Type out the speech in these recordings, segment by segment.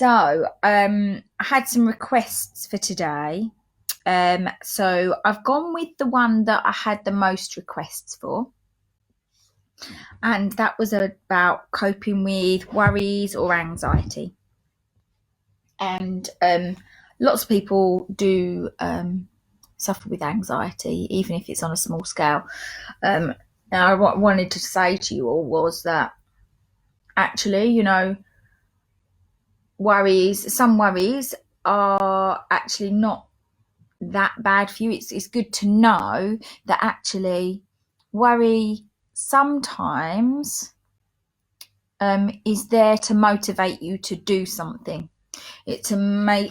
So, I had some requests for today. So I've gone with the one that I had the most requests for, and that was about coping with worries or anxiety. And lots of people do suffer with anxiety, even if it's on a small scale. Now, wanted to say to you all was that actually, some worries are actually not that bad for you. It's good to know that actually worry sometimes is there to motivate you to do something. It's to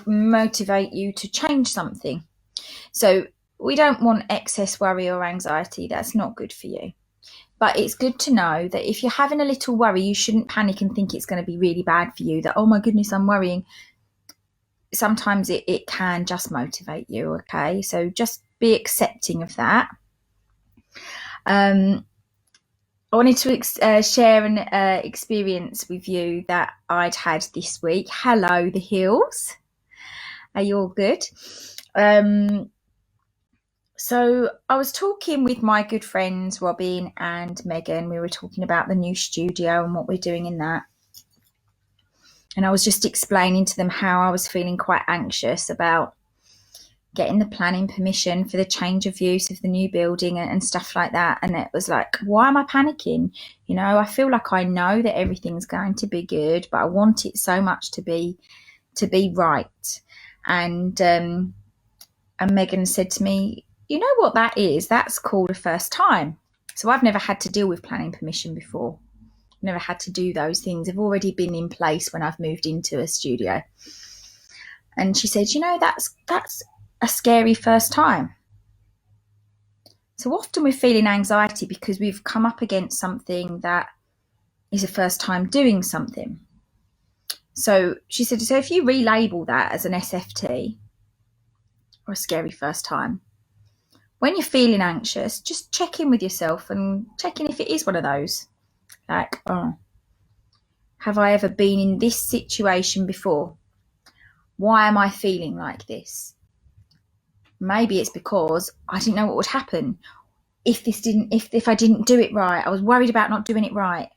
motivate you to change something. So we don't want excess worry or anxiety. That's not good for you. But it's good to know that if you're having a little worry, you shouldn't panic and think it's going to be really bad for you, that, oh my goodness, I'm worrying. Sometimes it can just motivate you, okay? So just be accepting of that. I wanted to share an experience with you that I'd had this week. Hello, the hills. Are you all good? So I was talking with my good friends, Robin and Megan. We were talking about the new studio and what we're doing in that. And I was just explaining to them how I was feeling quite anxious about getting the planning permission for the change of use of the new building and stuff like that. And it was like, why am I panicking? I feel like I know that everything's going to be good, but I want it so much to be right. And Megan said to me, you know what that is? That's called a first time. So I've never had to deal with planning permission before. Never had to do those things. They've already been in place when I've moved into a studio. And she said, that's a scary first time. So often we're feeling anxiety because we've come up against something that is a first time doing something. So she said, so if you relabel that as an SFT or a scary first time, when you're feeling anxious, just check in with yourself and check in if it is one of those. Like, oh, have I ever been in this situation before? Why am I feeling like this? Maybe it's because I didn't know what would happen if I didn't do it right. I was worried about not doing it right.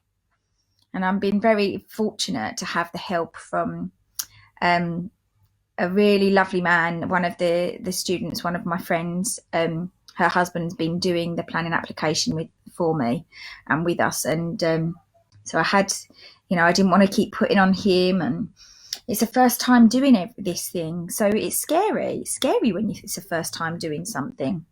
And I've been very fortunate to have the help from a really lovely man, one of the students, one of my friends. Her husband's been doing the planning application for me and with us. And so I had, I didn't want to keep putting on him, and it's the first time doing this thing. So it's scary. It's scary when it's the first time doing something.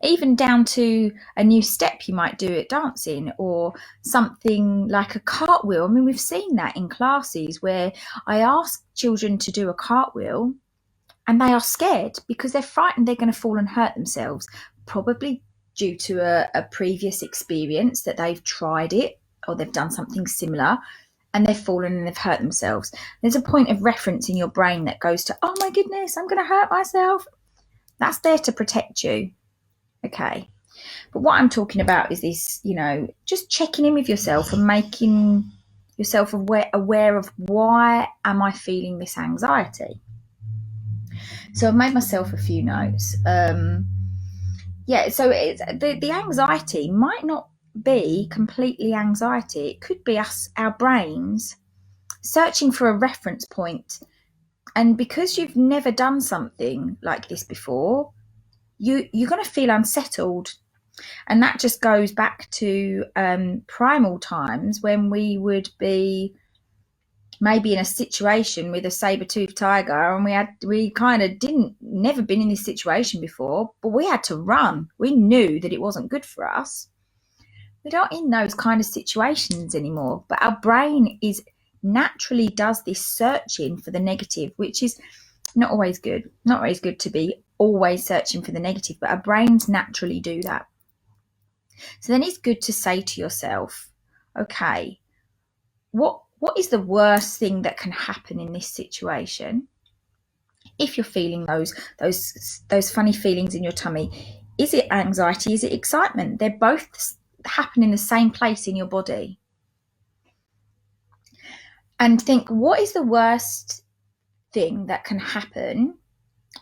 Even down to a new step you might do at dancing, or something like a cartwheel. I mean, we've seen that in classes where I ask children to do a cartwheel and they are scared because they're frightened they're going to fall and hurt themselves, probably due to a previous experience that they've tried it or they've done something similar and they've fallen and they've hurt themselves. There's a point of reference in your brain that goes to, oh my goodness, I'm going to hurt myself. That's there to protect you. Okay. But what I'm talking about is this, just checking in with yourself and making yourself aware of, why am I feeling this anxiety? So I've made myself a few notes. So the anxiety might not be completely anxiety. It could be our brains searching for a reference point. And because you've never done something like this before, you're going to feel unsettled. And that just goes back to primal times when we would be maybe in a situation with a saber-toothed tiger, and we kind of never been in this situation before, but we had to run. We knew that it wasn't good for us. We're not in those kind of situations anymore, but our brain naturally does this searching for the negative, which is not always good. Not always good to be always searching for the negative, but our brains naturally do that. So then it's good to say to yourself, okay, what is the worst thing that can happen in this situation? If you're feeling those funny feelings in your tummy, is it anxiety? Is it excitement? They're both happening in the same place in your body. and think, what is the worst thing that can happen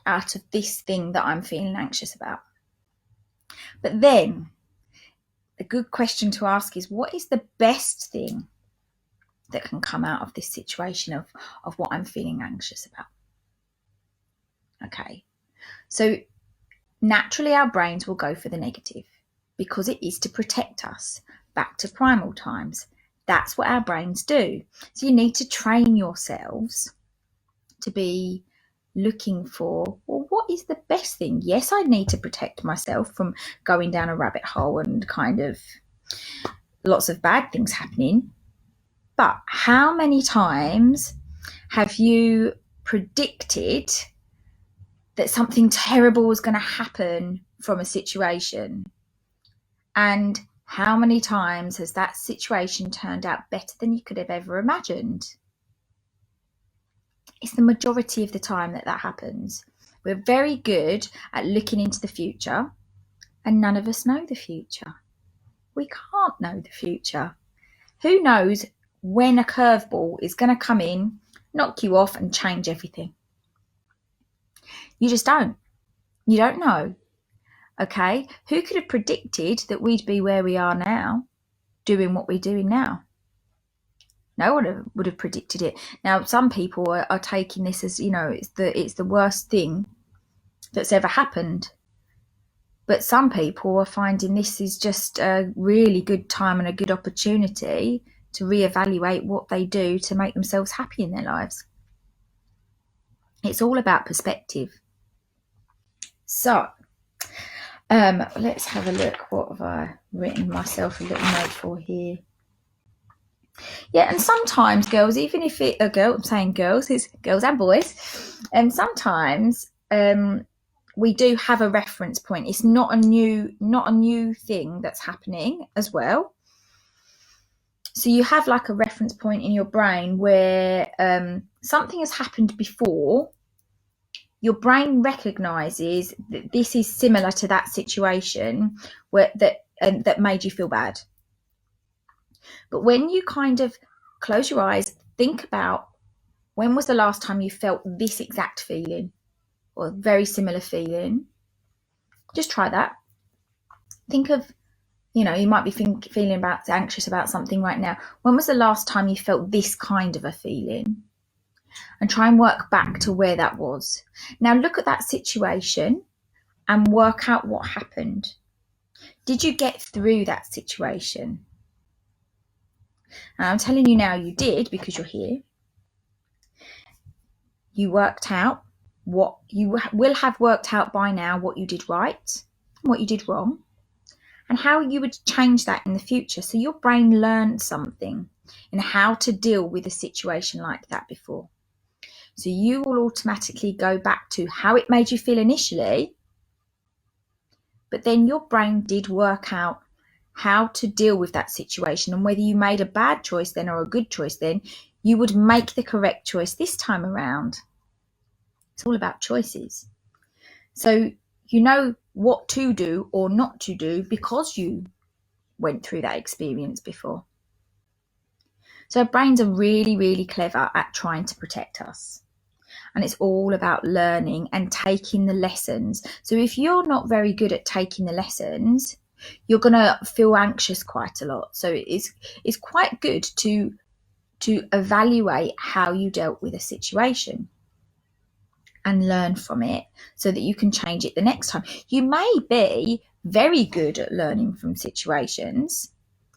out of this thing that I'm feeling anxious about? But then a good question to ask is, what is the best thing that can come out of this situation of what I'm feeling anxious about? Okay, so naturally our brains will go for the negative because it is to protect us back to primal times. That's what our brains do. So you need to train yourselves to be looking for, well, what is the best thing? Yes, I need to protect myself from going down a rabbit hole and kind of lots of bad things happening. But how many times have you predicted that something terrible was going to happen from a situation? And how many times has that situation turned out better than you could have ever imagined? It's the majority of the time that happens. We're very good at looking into the future, and none of us know the future. We can't know the future. Who knows when a curveball is going to come in, knock you off, and change everything? You just don't. You don't know. Okay? Who could have predicted that we'd be where we are now, doing what we're doing now? No one would have predicted it. Now, some people are taking this as, it's the worst thing that's ever happened. But some people are finding this is just a really good time and a good opportunity to reevaluate what they do to make themselves happy in their lives. It's all about perspective. So, let's have a look. What have I written myself a little note for here? Yeah, and sometimes girls, even if I'm saying girls, it's girls and boys, and sometimes we do have a reference point. It's not a new thing that's happening as well. So you have like a reference point in your brain where something has happened before. Your brain recognizes that this is similar to that situation that made you feel bad. But when you kind of close your eyes, think about, when was the last time you felt this exact feeling or a very similar feeling? Just try that. Think of, you might be feeling anxious about something right now. When was the last time you felt this kind of a feeling? And try and work back to where that was. Now look at that situation and work out what happened. Did you get through that situation? And I'm telling you now, you did, because you're here. You worked out what you will have worked out by now, what you did right, what you did wrong, and how you would change that in the future. So your brain learned something in how to deal with a situation like that before. So you will automatically go back to how it made you feel initially, but then your brain did work out how to deal with that situation, and whether you made a bad choice then or a good choice then, you would make the correct choice this time around. It's all about choices. So you know what to do or not to do because you went through that experience before. So our brains are really, really clever at trying to protect us. And it's all about learning and taking the lessons. So if you're not very good at taking the lessons, you're going to feel anxious quite a lot. So it's quite good to evaluate how you dealt with a situation and learn from it so that you can change it the next time. You may be very good at learning from situations,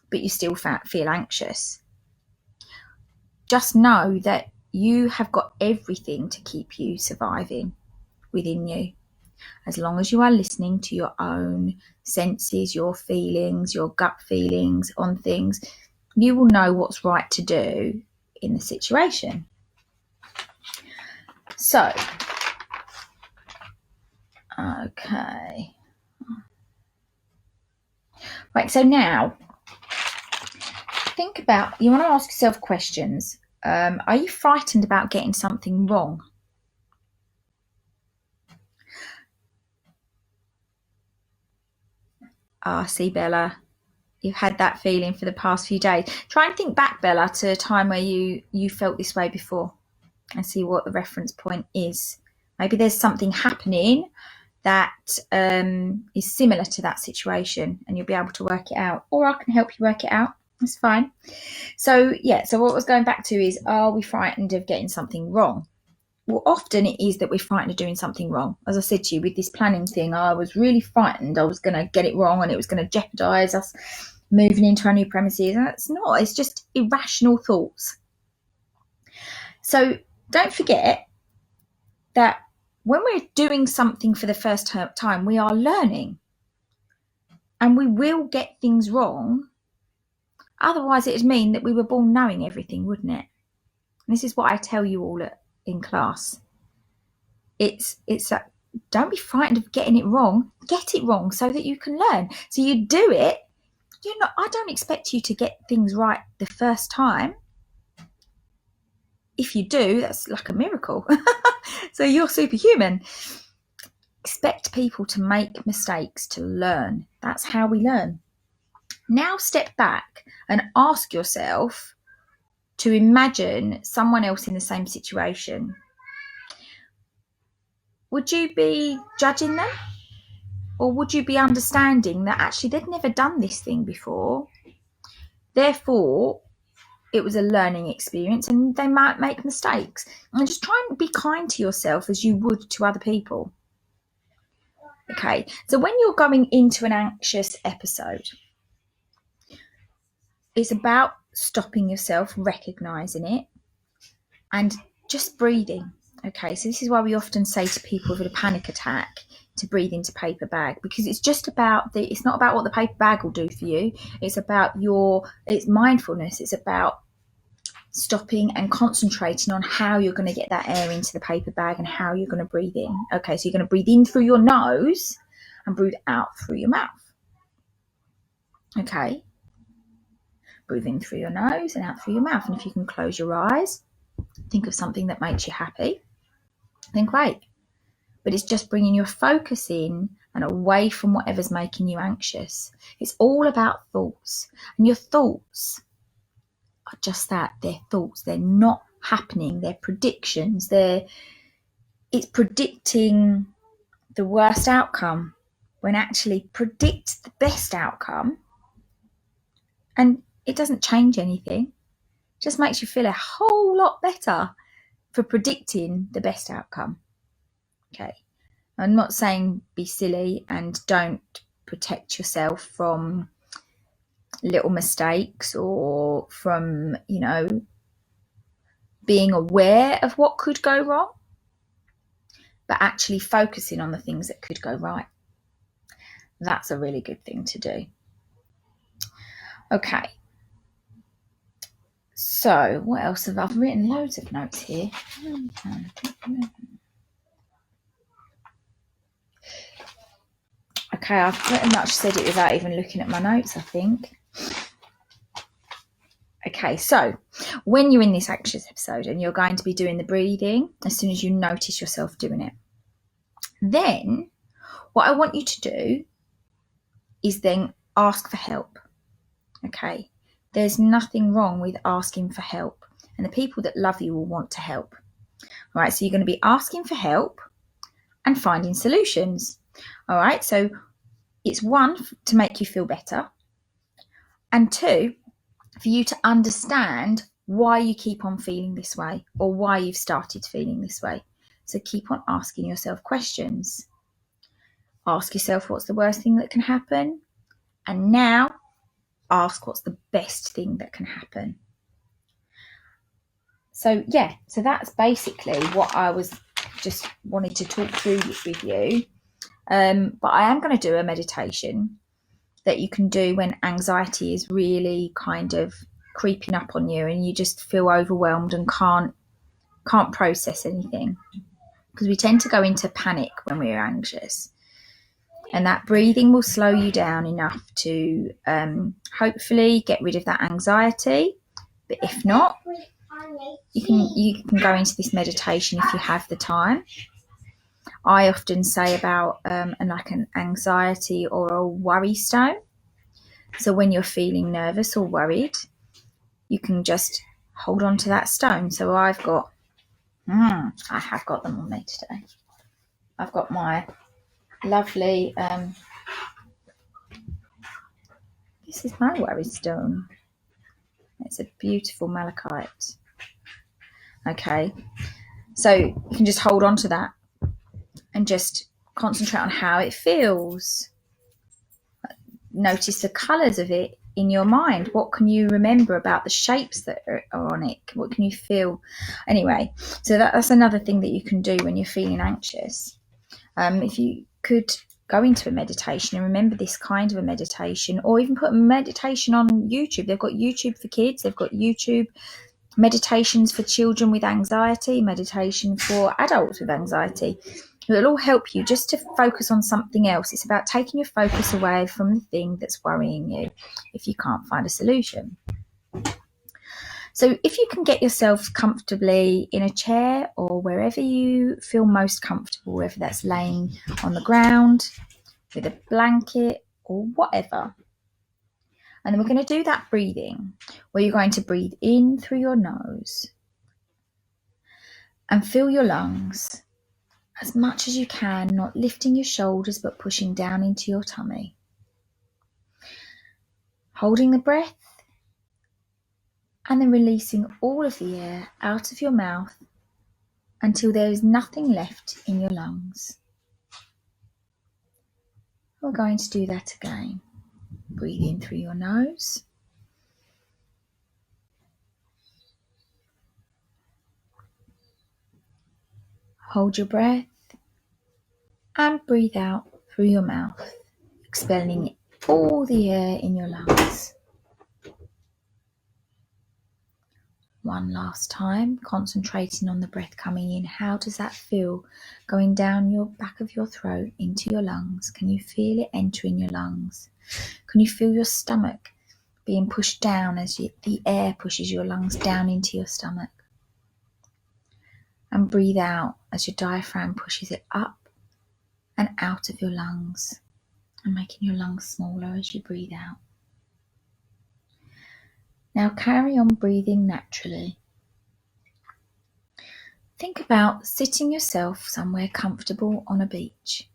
but you still feel anxious. Just know that you have got everything to keep you surviving within you. As long as you are listening to your own senses, your feelings, your gut feelings on things, you will know what's right to do in the situation. So, okay. Right, so now, think about, you want to ask yourself questions. Are you frightened about getting something wrong? See, Bella. you've had that feeling for the past few days. Try and think back, Bella, to a time where you felt this way before and see what the reference point is. Maybe there's something happening that is similar to that situation and you'll be able to work it out, or I can help you work it out. That's fine. So what I was going back to is, are we frightened of getting something wrong? Well, often it is that we're frightened of doing something wrong. As I said to you, with this planning thing, I was really frightened I was going to get it wrong and it was going to jeopardise us moving into our new premises. And it's not. It's just irrational thoughts. So don't forget that when we're doing something for the first time, we are learning. And we will get things wrong. Otherwise, it would mean that we were born knowing everything, wouldn't it? And this is what I tell you all in class. It's that don't be frightened of getting it wrong. Get it wrong so that you can learn. So you do it. I don't expect you to get things right the first time. If you do, that's like a miracle. So you're superhuman. Expect people to make mistakes to learn. That's how we learn. Now step back and ask yourself to imagine someone else in the same situation. Would you be judging them? Or would you be understanding that actually they'd never done this thing before? Therefore, it was a learning experience and they might make mistakes. And just try and be kind to yourself as you would to other people. Okay, so when you're going into an anxious episode, it's about stopping yourself, recognising it, and just breathing. Okay, so this is why we often say to people with a panic attack to breathe into paper bag, because it's just about it's not about what the paper bag will do for you. It's about it's mindfulness. It's about stopping and concentrating on how you're going to get that air into the paper bag and how you're going to breathe in. Okay, so you're going to breathe in through your nose and breathe out through your mouth. Okay, breathe in through your nose and out through your mouth. And if you can close your eyes, think of something that makes you happy, then great. But it's just bringing your focus in and away from whatever's making you anxious. It's all about thoughts. And your thoughts are just that. They're thoughts. They're not happening. They're predictions. It's predicting the worst outcome when actually predict the best outcome. And it doesn't change anything. It just makes you feel a whole lot better for predicting the best outcome. Okay. I'm not saying be silly and don't protect yourself from little mistakes or from, being aware of what could go wrong, but actually focusing on the things that could go right. That's a really good thing to do. Okay. So what else have I written? Loads of notes here. Okay, I've pretty much said it without even looking at my notes, I think. Okay, so when you're in this anxious episode and you're going to be doing the breathing, as soon as you notice yourself doing it, then what I want you to do is then ask for help. Okay, there's nothing wrong with asking for help, and the people that love you will want to help. All right, so you're going to be asking for help and finding solutions. All right, so it's one, to make you feel better, and two, for you to understand why you keep on feeling this way or why you've started feeling this way. So keep on asking yourself questions. Ask yourself what's the worst thing that can happen, and now ask what's the best thing that can happen. So that's basically what I was just wanted to talk through with you. But I am going to do a meditation that you can do when anxiety is really kind of creeping up on you and you just feel overwhelmed and can't process anything, because we tend to go into panic when we're anxious, and that breathing will slow you down enough to hopefully get rid of that anxiety. But if not, you can go into this meditation if you have the time. I often say about an anxiety or a worry stone. So when you're feeling nervous or worried, you can just hold on to that stone. So I have got them on me today. I've got my lovely, this is my worry stone. It's a beautiful malachite. Okay, so you can just hold on to that and just concentrate on how it feels. Notice the colours of it in your mind. What can you remember about the shapes that are on it? What can you feel? Anyway, so that's another thing that you can do when you're feeling anxious. If you could go into a meditation and remember this kind of a meditation, or even put a meditation on YouTube. They've got YouTube for kids. They've got YouTube meditations for children with anxiety, meditation for adults with anxiety. It'll all help you just to focus on something else. It's about taking your focus away from the thing that's worrying you if you can't find a solution. So if you can get yourself comfortably in a chair or wherever you feel most comfortable, whether that's laying on the ground with a blanket or whatever. And then we're going to do that breathing where you're going to breathe in through your nose and fill your lungs as much as you can, not lifting your shoulders but pushing down into your tummy. Holding the breath and then releasing all of the air out of your mouth until there is nothing left in your lungs. We're going to do that again. Breathe in through your nose. Hold your breath and breathe out through your mouth, expelling all the air in your lungs. One last time, concentrating on the breath coming in. How does that feel going down your back of your throat into your lungs? Can you feel it entering your lungs? Can you feel your stomach being pushed down as the air pushes your lungs down into your stomach? And breathe out as your diaphragm pushes it up and out of your lungs and making your lungs smaller as you breathe out. Now carry on breathing naturally. Think about sitting yourself somewhere comfortable on a beach.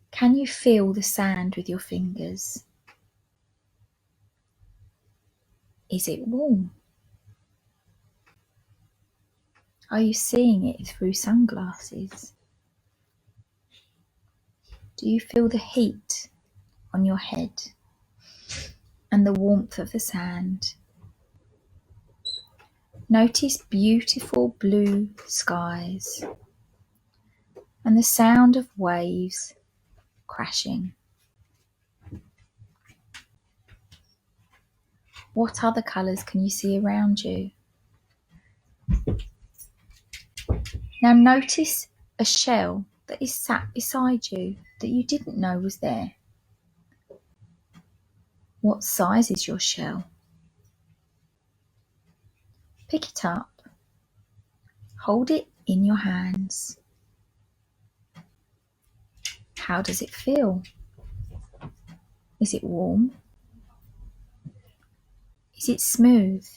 Can you feel the sand with your fingers? Is it warm? Are you seeing it through sunglasses? Do you feel the heat on your head and the warmth of the sand? Notice beautiful blue skies and the sound of waves crashing. What other colours can you see around you? Now notice a shell that is sat beside you that you didn't know was there. What size is your shell? Pick it up. Hold it in your hands. How does it feel? Is it warm? Is it smooth?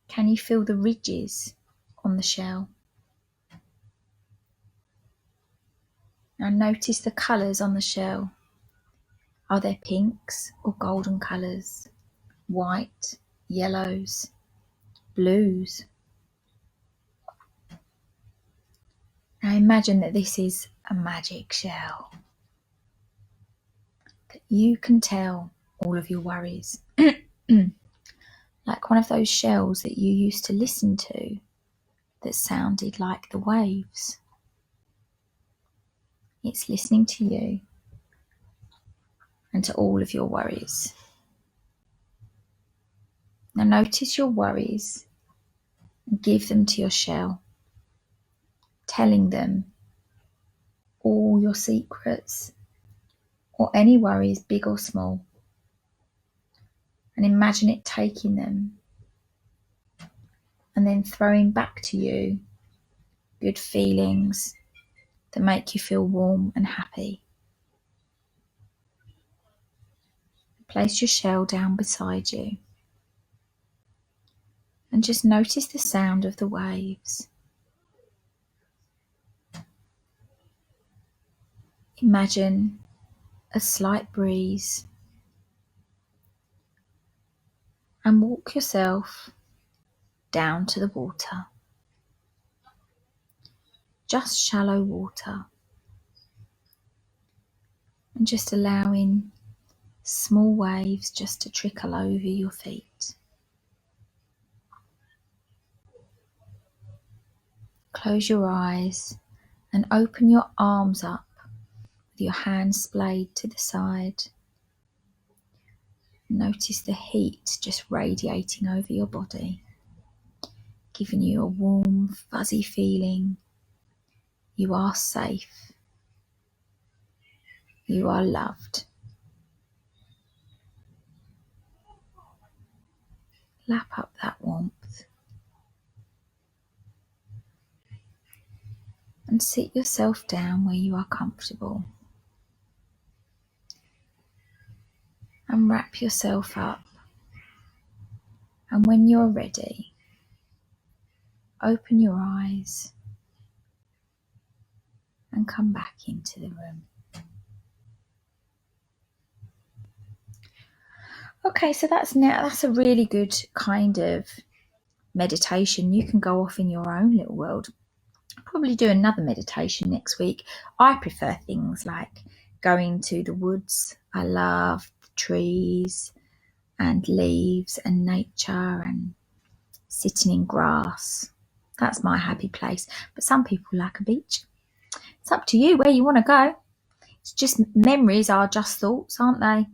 Can you feel the ridges on the shell? Now notice the colours on the shell. Are there pinks or golden colours? White, yellows, blues? Now imagine that this is a magic shell. That you can tell all of your worries. Like one of those shells that you used to listen to that sounded like the waves. It's listening to you and to all of your worries. Now notice your worries and give them to your shell, telling them all your secrets or any worries, big or small. And imagine it taking them and then throwing back to you good feelings that make you feel warm and happy. Place your shell down beside you and just notice the sound of the waves. Imagine a slight breeze and walk yourself down to the water. Just shallow water, and just allowing small waves just to trickle over your feet. Close your eyes and open your arms up with your hands splayed to the side. Notice the heat just radiating over your body, giving you a warm, fuzzy feeling. You are safe. You are loved. Lap up that warmth and sit yourself down where you are comfortable and wrap yourself up. And when you're ready, open your eyes and come back into the room. Okay, so that's a really good kind of meditation. You can go off in your own little world. I'll probably do another meditation next week. I prefer things like going to the woods. I love the trees and leaves and nature and sitting in grass. That's my happy place. But some people like a beach. It's up to you where you want to go. It's just memories are just thoughts, aren't they?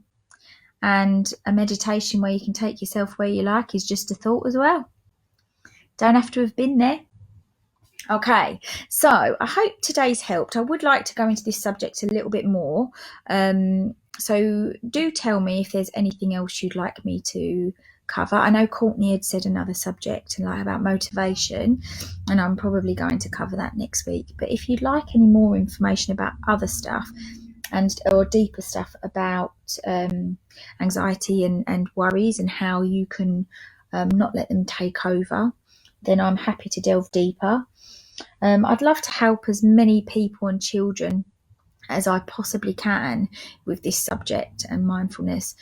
And a meditation where you can take yourself where you like is just a thought as well. Don't have to have been there. Okay, so I hope today's helped. I would like to go into this subject a little bit more. So do tell me if there's anything else you'd like me to cover. I know Courtney had said another subject like about motivation, and I'm probably going to cover that next week. But if you'd like any more information about other stuff or deeper stuff about anxiety and worries and how you can not let them take over, then I'm happy to delve deeper. I'd love to help as many people and children as I possibly can with this subject and mindfulness.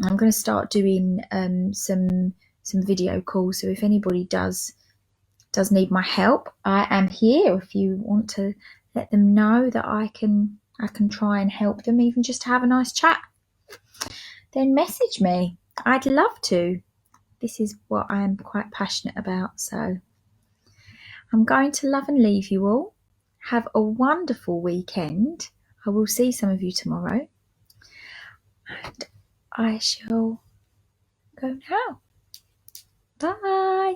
I'm going to start doing some video calls. So if anybody does need my help, I am here. If you want to let them know that I can try and help them, even just have a nice chat, then message me. I'd love to. This is what I am quite passionate about. So I'm going to love and leave you all. Have a wonderful weekend. I will see some of you tomorrow. And I shall go now. Bye.